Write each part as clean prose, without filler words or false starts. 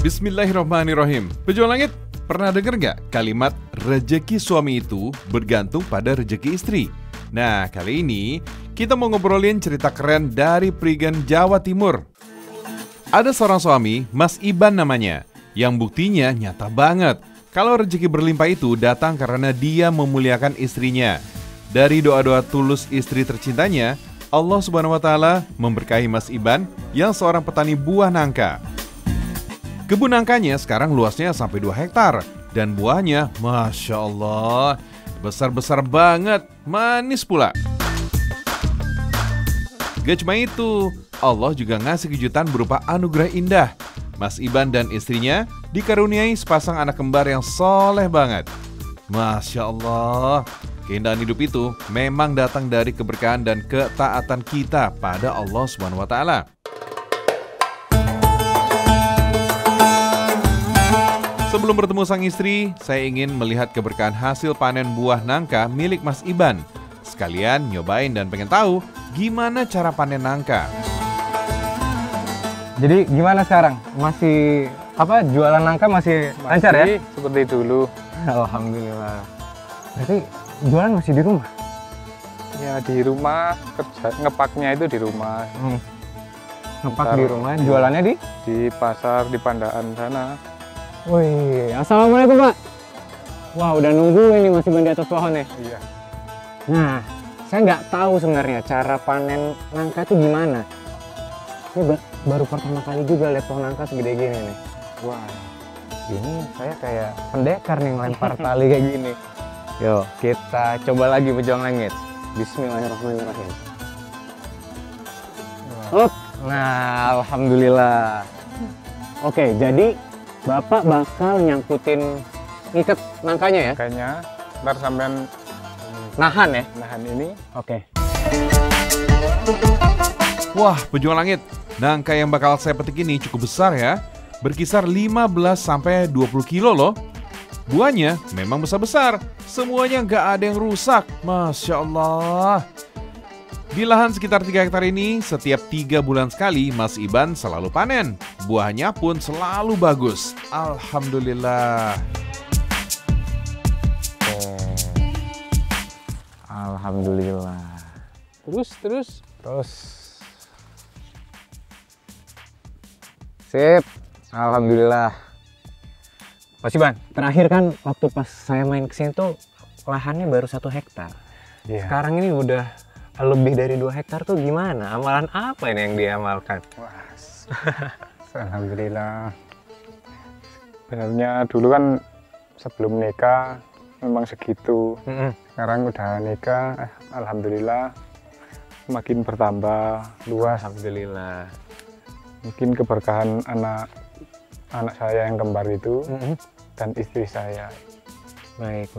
Bismillahirrahmanirrahim. Pejuang langit, pernah dengar nggak kalimat rezeki suami itu bergantung pada rezeki istri? Nah, kali ini kita mau ngobrolin cerita keren dari Prigen, Jawa Timur. Ada seorang suami, Mas Iban namanya, yang buktinya nyata banget. Kalau rezeki berlimpah itu datang karena dia memuliakan istrinya. Dari doa-doa tulus istri tercintanya, Allah Subhanahu wa Ta'ala memberkahi Mas Iban yang seorang petani buah nangka. Kebun nangkanya sekarang luasnya sampai 2 hektar dan buahnya, Masya Allah, besar-besar banget, manis pula. Gak cuma itu, Allah juga ngasih kejutan berupa anugerah indah. Mas Iban dan istrinya dikaruniai sepasang anak kembar yang soleh banget. Masya Allah, keindahan hidup itu memang datang dari keberkahan dan ketaatan kita pada Allah Subhanahu wa Ta'ala. Sebelum bertemu sang istri, saya ingin melihat keberkahan hasil panen buah nangka milik Mas Iban. Sekalian nyobain dan pengen tahu gimana cara panen nangka. Jadi gimana sekarang? Masih jualan nangka masih lancar ya? Seperti dulu. Alhamdulillah. Berarti jualan masih di rumah? Ya di rumah, kerja ngepaknya itu di rumah. Ngepak di rumah, jualannya di pasar di Pandaan sana. Wih, assalamualaikum Pak. Wah, udah nunggu ini masih di atas pohon ya? Iya. Nah, saya nggak tahu sebenarnya cara panen nangka itu gimana. Ini baru pertama kali juga lihat pohon nangka segede gini nih. Wah, ini saya kayak pendekar nih ngelempar tali kayak gini. Yuk, kita coba lagi pejuang langit. Bismillahirrahmanirrahim. Hop. Nah, alhamdulillah. Oke, jadi Bapak bakal nyangkutin ngikat nangkanya ya? Kayaknya ntar sampean nahan ya? nahan ini. Oke. Wah, pejuang langit, nangka yang bakal saya petik ini cukup besar ya. Berkisar 15-20 kilo loh. Buahnya memang besar-besar, semuanya nggak ada yang rusak. Masya Allah. Di lahan sekitar 3 hektar ini, setiap 3 bulan sekali Mas Iban selalu panen. Buahnya pun selalu bagus. Alhamdulillah. Alhamdulillah. Terus. Sip. Alhamdulillah. Mas Iban, terakhir kan waktu pas saya main kesini tuh lahannya baru 1 hektar. Iya. Sekarang ini udah lebih dari 2 hektar tuh gimana? Amalan apa ini yang diamalkan? Wah, alhamdulillah. Sebenarnya dulu kan sebelum nikah memang segitu. Sekarang udah nikah, alhamdulillah makin bertambah luas. Alhamdulillah. Mungkin keberkahan anak saya yang kembar itu dan istri saya. Baik.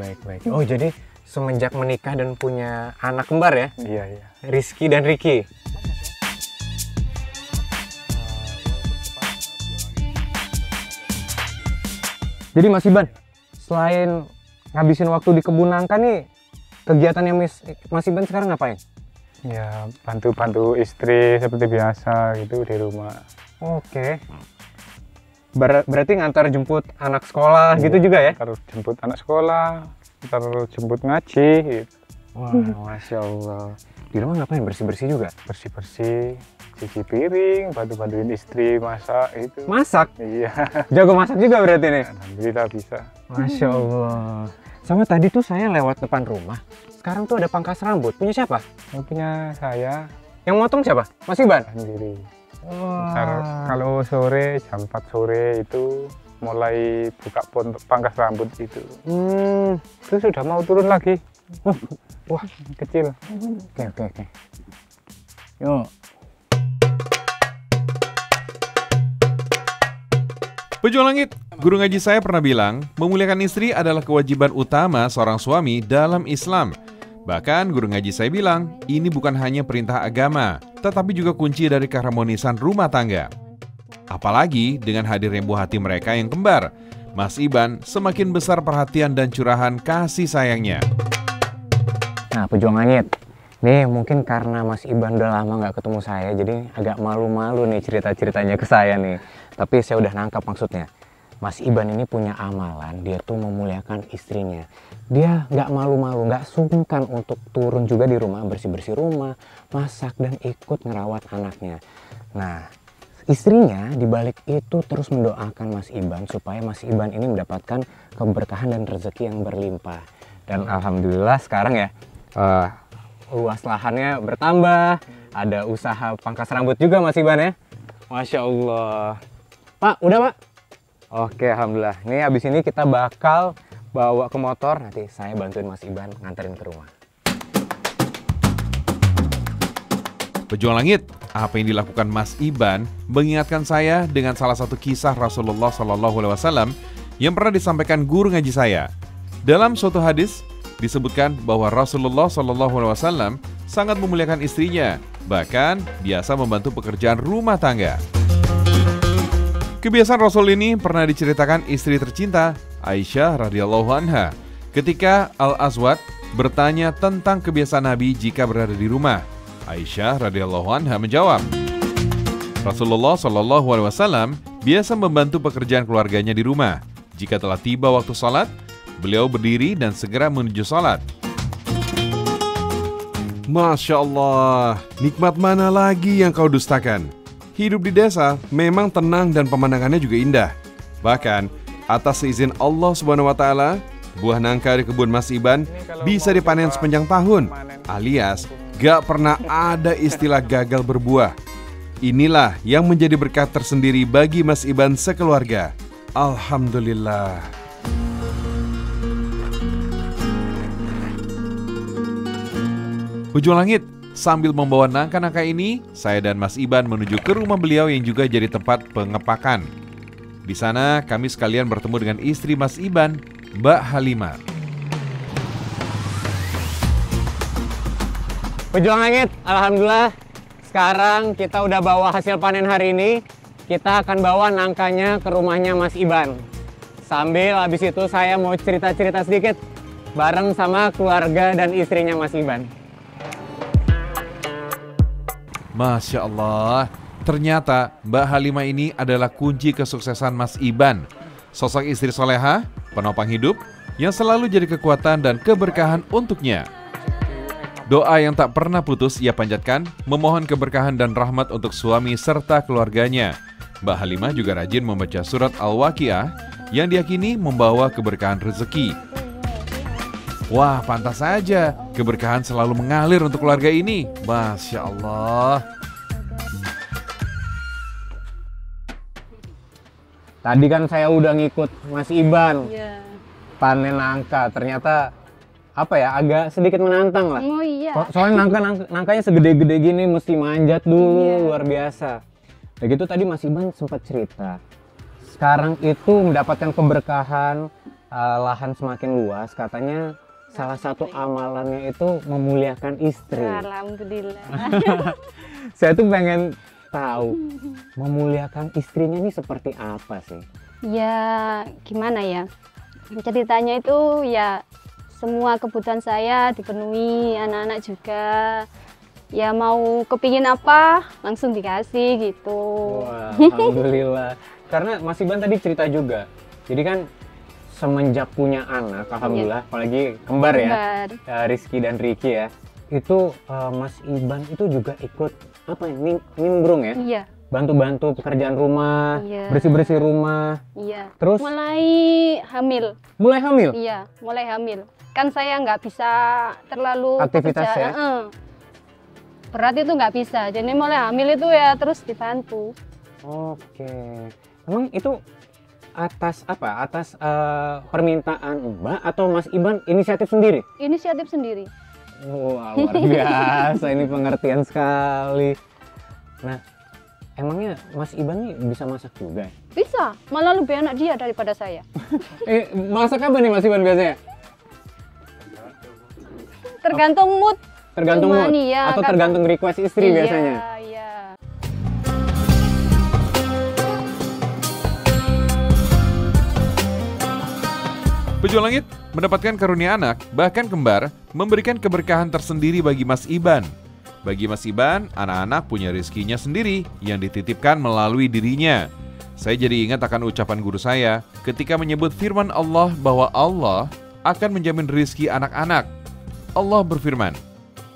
Oh, jadi semenjak menikah dan punya anak kembar ya? Iya. Rizky dan Ricky. Jadi Mas Iban, selain ngabisin waktu di kebun nangka nih, kegiatannya Mas Iban sekarang ngapain? Ya, bantu-bantu istri seperti biasa gitu di rumah. Oke. Berarti ngantar jemput anak sekolah gitu juga ya? Ntar jemput anak sekolah, ntar jemput ngaji gitu. Wah, Masya Allah. Di rumah ngapain? Bersih-bersih juga? Bersih-bersih, cuci piring, bantu-bantuin istri masak itu. Masak? Iya. Jago masak juga berarti nih? Alhamdulillah bisa. Masya Allah. Sama tadi tuh saya lewat depan rumah. Sekarang tuh ada pangkas rambut. Punya siapa? Yang punya saya Yang motong siapa? Mas Iban? sendiri. Wah. Ntar kalau sore, jam 4 sore itu mulai buka pangkas rambut itu. Terus sudah mau turun lagi. Wah, kecil. Oke. Yuk. Pejuang langit, guru ngaji saya pernah bilang, memuliakan istri adalah kewajiban utama seorang suami dalam Islam. Bahkan guru ngaji saya bilang, ini bukan hanya perintah agama, tetapi juga kunci dari keharmonisan rumah tangga. Apalagi dengan hadirnya buah hati mereka yang kembar, Mas Iban semakin besar perhatian dan curahan kasih sayangnya. Nah, pejuang langit, nih mungkin karena Mas Iban udah lama nggak ketemu saya, jadi agak malu-malu nih cerita-ceritanya ke saya nih. Tapi saya udah nangkap maksudnya. Mas Iban ini punya amalan, dia tuh memuliakan istrinya. Dia nggak malu-malu, nggak sungkan untuk turun juga di rumah, bersih-bersih rumah, masak, dan ikut ngerawat anaknya. Nah, istrinya dibalik itu terus mendoakan Mas Iban supaya Mas Iban ini mendapatkan keberkahan dan rezeki yang berlimpah. Dan alhamdulillah sekarang ya luas lahannya bertambah, ada usaha pangkas rambut juga Mas Iban ya. Masya Allah. Pak, udah Pak? Oke, alhamdulillah. Nih habis ini kita bakal bawa ke motor, nanti saya bantuin Mas Iban nganterin ke rumah. Pejuang Langit, apa yang dilakukan Mas Iban mengingatkan saya dengan salah satu kisah Rasulullah SAW yang pernah disampaikan guru ngaji saya. Dalam suatu hadis disebutkan bahwa Rasulullah SAW sangat memuliakan istrinya, bahkan biasa membantu pekerjaan rumah tangga. Kebiasaan Rasul ini pernah diceritakan istri tercinta Aisyah radhiyallahu anha ketika Al-Aswad bertanya tentang kebiasaan Nabi jika berada di rumah. Aisyah radhiyallahu anha menjawab, Rasulullah SAW biasa membantu pekerjaan keluarganya di rumah. Jika telah tiba waktu sholat, beliau berdiri dan segera menuju sholat. Masya Allah, nikmat mana lagi yang kau dustakan? Hidup di desa memang tenang dan pemandangannya juga indah. Bahkan, atas seizin Allah Subhanahu wa Ta'ala, buah nangka di kebun Mas Iban bisa dipanen sepanjang tahun, alias gak pernah ada istilah gagal berbuah. Inilah yang menjadi berkat tersendiri bagi Mas Iban sekeluarga. Alhamdulillah. Pejuang Langit, sambil membawa nangka-nangka ini, saya dan Mas Iban menuju ke rumah beliau yang juga jadi tempat pengepakan. Di sana kami sekalian bertemu dengan istri Mas Iban, Mbak Halimah. Pejuang Langit, alhamdulillah sekarang kita udah bawa hasil panen hari ini. Kita akan bawa nangkanya ke rumahnya Mas Iban. Sambil habis itu saya mau cerita-cerita sedikit bareng sama keluarga dan istrinya Mas Iban. Masya Allah, ternyata Mbak Halimah ini adalah kunci kesuksesan Mas Iban. Sosok istri soleha, penopang hidup, yang selalu jadi kekuatan dan keberkahan untuknya. Doa yang tak pernah putus ia panjatkan, memohon keberkahan dan rahmat untuk suami serta keluarganya. Mbak Halimah juga rajin membaca surat Al-Waqiah yang diyakini membawa keberkahan rezeki. Wah, pantas saja keberkahan selalu mengalir untuk keluarga ini. Masya Allah. Tadi kan saya udah ngikut Mas Iban panen nangka. Ternyata apa ya, agak sedikit menantang lah. Oh iya. Soalnya nangkanya segede-gede gini, mesti manjat dulu, luar biasa. Begitu tadi Mas Iban sempat cerita. Sekarang itu mendapatkan keberkahan, lahan semakin luas, katanya salah satu amalannya itu memuliakan istri. Alhamdulillah. Saya tuh pengen tahu memuliakan istrinya ini seperti apa sih? Ya gimana ya, ceritanya itu ya semua kebutuhan saya dipenuhi, anak-anak juga. Ya mau kepingin apa langsung dikasih gitu. Wah, alhamdulillah. Karena Mas Iban tadi cerita juga, jadi kan semenjak punya anak, alhamdulillah, apalagi kembar ya, Rizky dan Ricky ya, itu Mas Iban itu juga ikut apa nimbrung ya? Iya. Bantu-bantu pekerjaan rumah, bersih-bersih rumah. Iya. Terus mulai hamil. Mulai hamil? Iya, mulai hamil. Kan saya nggak bisa terlalu aktivitas bekerja, ya? Berat itu nggak bisa, jadi mulai hamil itu ya terus dibantu. Oke, emang itu atas apa? Atas permintaan Mbak atau Mas Iban inisiatif sendiri? Inisiatif sendiri. Wah, luar biasa, ini pengertian sekali. Nah, emangnya Mas Iban nih bisa masak juga? Bisa, malah lebih enak dia daripada saya. Masak apa nih Mas Iban biasanya? Tergantung mood. Tergantung mood? Ya, atau tergantung request istri biasanya? Iya. Pejuang Langit mendapatkan karunia anak, bahkan kembar, memberikan keberkahan tersendiri bagi Mas Iban. Bagi Mas Iban, anak-anak punya rezekinya sendiri yang dititipkan melalui dirinya. saya jadi ingat akan ucapan guru saya ketika menyebut firman Allah bahwa Allah akan menjamin rizki anak-anak. Allah berfirman,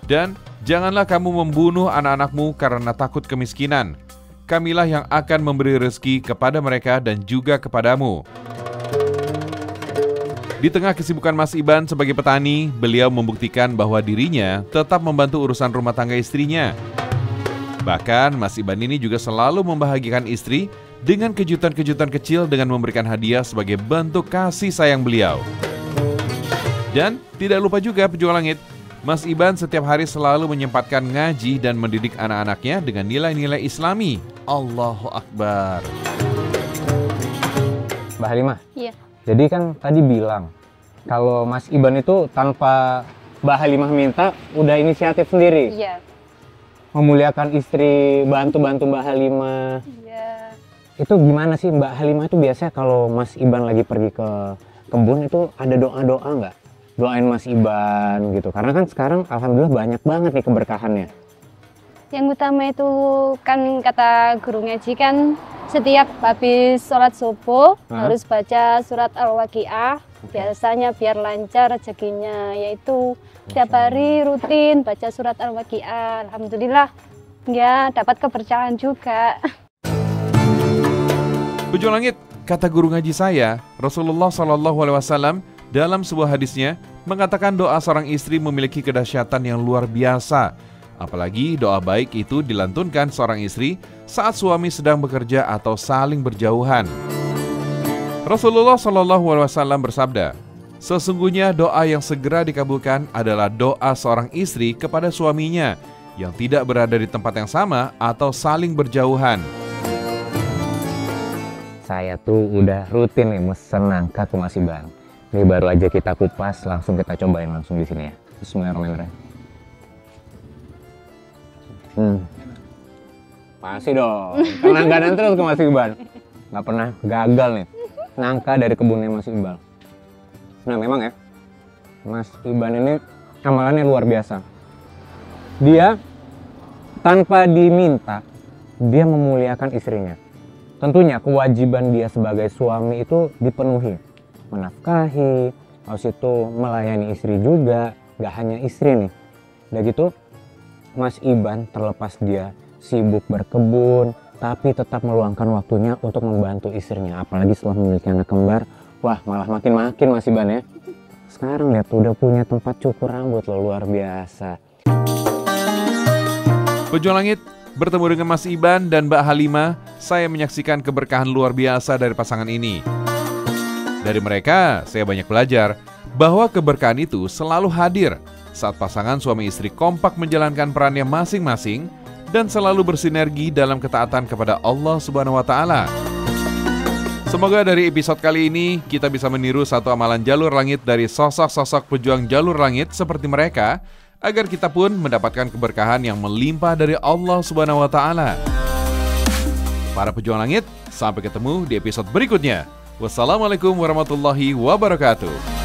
"Dan janganlah kamu membunuh anak-anakmu karena takut kemiskinan. Kamilah yang akan memberi rezeki kepada mereka dan juga kepadamu." Di tengah kesibukan Mas Iban sebagai petani, beliau membuktikan bahwa dirinya tetap membantu urusan rumah tangga istrinya. Bahkan Mas Iban ini juga selalu membahagiakan istri dengan kejutan-kejutan kecil dengan memberikan hadiah sebagai bentuk kasih sayang beliau. Dan tidak lupa juga pejuang langit, Mas Iban setiap hari selalu menyempatkan ngaji dan mendidik anak-anaknya dengan nilai-nilai Islami. Allahu Akbar. Mbak Halimah, Iya. jadi kan tadi bilang kalau Mas Iban itu tanpa Mbak Halimah minta udah inisiatif sendiri. Iya. Memuliakan istri, bantu-bantu Mbak Halimah. Iya. Itu gimana sih Mbak Halimah itu biasanya kalau Mas Iban lagi pergi ke kebun itu ada doa-doa nggak? Doain Mas Iban gitu. Karena kan sekarang alhamdulillah banyak banget nih keberkahannya. Yang utama itu kan kata guru ngaji kan setiap habis sholat subuh harus baca surat Al-Waqiah. Biasanya biar lancar rezekinya, yaitu tiap hari rutin baca surat Al-Waqiah. Alhamdulillah ya dapat keberkahan juga. Pejuang langit, kata guru ngaji saya, Rasulullah SAW dalam sebuah hadisnya mengatakan doa seorang istri memiliki kedahsyatan yang luar biasa. Apalagi doa baik itu dilantunkan seorang istri saat suami sedang bekerja atau saling berjauhan. Rasulullah SAW bersabda, sesungguhnya doa yang segera dikabulkan adalah doa seorang istri kepada suaminya yang tidak berada di tempat yang sama atau saling berjauhan. Saya tuh udah rutin nih mesen nangka ke Mas Iban. Ini baru aja kita kupas, langsung kita cobain langsung di sini ya. Bismillahirrahmanirrahim. Pasti dong, kan langganan terus ke Mas Iban. Nggak pernah gagal nih. Nangka dari kebunnya Mas Iban. Nah memang ya, Mas Iban ini amalannya luar biasa. Dia tanpa diminta, dia memuliakan istrinya. Tentunya kewajiban dia sebagai suami itu dipenuhi. Menafkahi, harus itu melayani istri juga, gak hanya istri nih. Udah gitu, Mas Iban terlepas dia sibuk berkebun, tapi tetap meluangkan waktunya untuk membantu istrinya. Apalagi setelah memiliki anak kembar, wah malah makin-makin Mas Iban ya. Sekarang lihat udah punya tempat cukur rambut loh, luar biasa. Pejuang langit, bertemu dengan Mas Iban dan Mbak Halimah, saya menyaksikan keberkahan luar biasa dari pasangan ini. Dari mereka, saya banyak belajar bahwa keberkahan itu selalu hadir saat pasangan suami istri kompak menjalankan perannya masing-masing dan selalu bersinergi dalam ketaatan kepada Allah Subhanahu wa Ta'ala. Semoga dari episode kali ini kita bisa meniru satu amalan jalur langit dari sosok-sosok pejuang jalur langit seperti mereka, agar kita pun mendapatkan keberkahan yang melimpah dari Allah Subhanahu wa Ta'ala. Para pejuang langit, sampai ketemu di episode berikutnya. Wassalamualaikum warahmatullahi wabarakatuh.